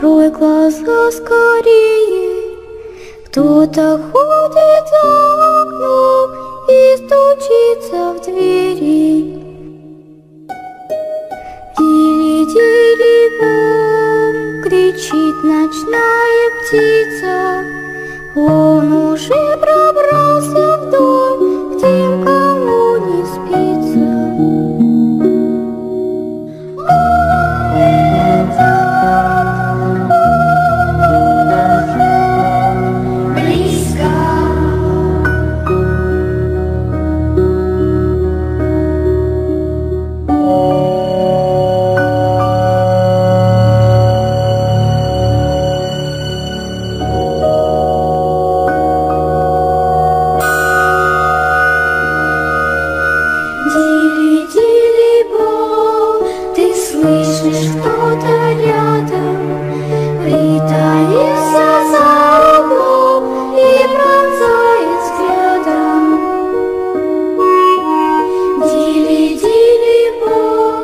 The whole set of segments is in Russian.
Открой глаза скорее, кто-то ходит за окном и стучится в двери. Дили-дили-бом, кричит ночная птица. Он уже пробрался в дом, к тем, кому не спится. Дили-дили-бом, ты слышишь, кто-то рядом притаился за углом и пронзает взглядом. Дили-дили-бом,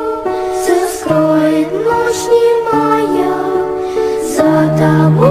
все скроет ночь немая, за тобой